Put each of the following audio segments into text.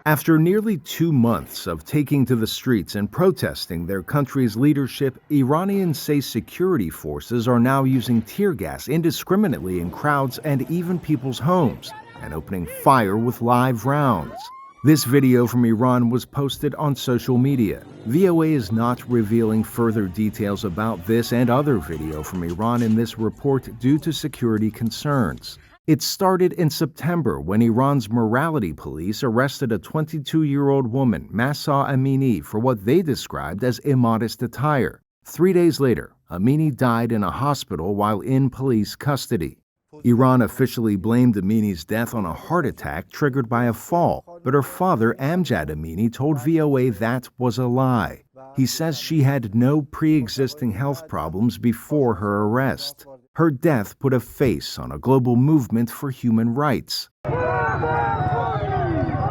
After nearly 2 months of taking to the streets and protesting their country's leadership, Iranians say security forces are now using tear gas indiscriminately in crowds and even people's homes, and opening fire with live rounds. This video from Iran was posted on social media. VOA is not revealing further details about this and other video from Iran in this report due to security concerns. It started in September when Iran's morality police arrested a 22-year-old woman, Mahsa Amini, for what they described as immodest attire. 3 days later, Amini died in a hospital while in police custody. Iran officially blamed Amini's death on a heart attack triggered by a fall, but her father, Amjad Amini, told VOA that was a lie. He says she had no pre-existing health problems before her arrest. Her death put a face on a global movement for human rights.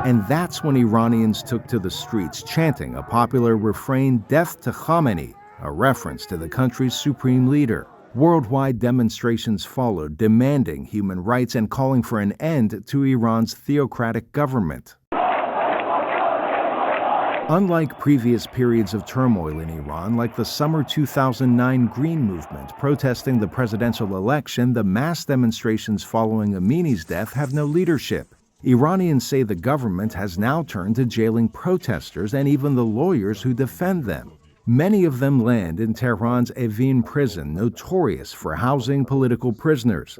And that's when Iranians took to the streets chanting a popular refrain, "Death to Khamenei," a reference to the country's supreme leader. Worldwide demonstrations followed, demanding human rights and calling for an end to Iran's theocratic government. Unlike previous periods of turmoil in Iran, like the summer 2009 Green Movement protesting the presidential election, the mass demonstrations following Amini's death have no leadership. Iranians say the government has now turned to jailing protesters and even the lawyers who defend them. Many of them land in Tehran's Evin prison, notorious for housing political prisoners.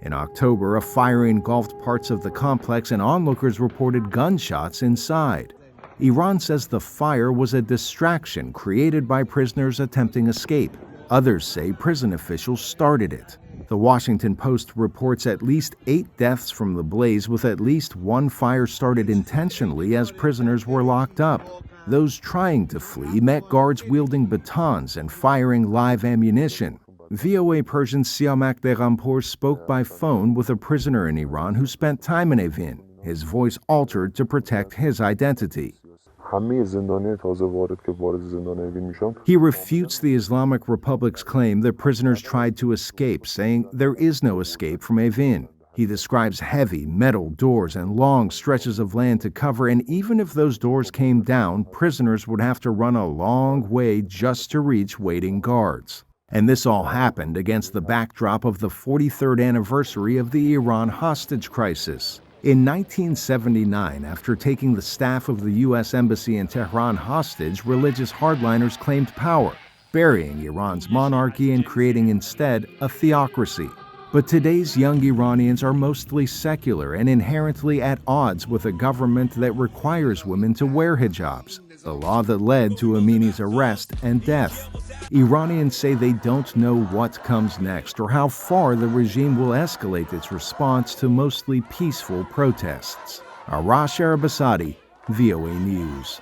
In October, a fire engulfed parts of the complex and onlookers reported gunshots inside. Iran says the fire was a distraction created by prisoners attempting escape. Others say prison officials started it. The Washington Post reports at least 8 deaths from the blaze, with at least one fire started intentionally as prisoners were locked up. Those trying to flee met guards wielding batons and firing live ammunition. VOA Persian Siamak Deghampour spoke by phone with a prisoner in Iran who spent time in Evin, his voice altered to protect his identity. He refutes the Islamic Republic's claim that prisoners tried to escape, saying there is no escape from Evin. He describes heavy metal doors and long stretches of land to cover, and even if those doors came down, prisoners would have to run a long way just to reach waiting guards. And this all happened against the backdrop of the 43rd anniversary of the Iran hostage crisis. In 1979, after taking the staff of the U.S. Embassy in Tehran hostage, religious hardliners claimed power, burying Iran's monarchy and creating instead a theocracy. But today's young Iranians are mostly secular and inherently at odds with a government that requires women to wear hijabs, the law that led to Amini's arrest and death. Iranians say they don't know what comes next or how far the regime will escalate its response to mostly peaceful protests. Arash, Arabasadi, VOA News.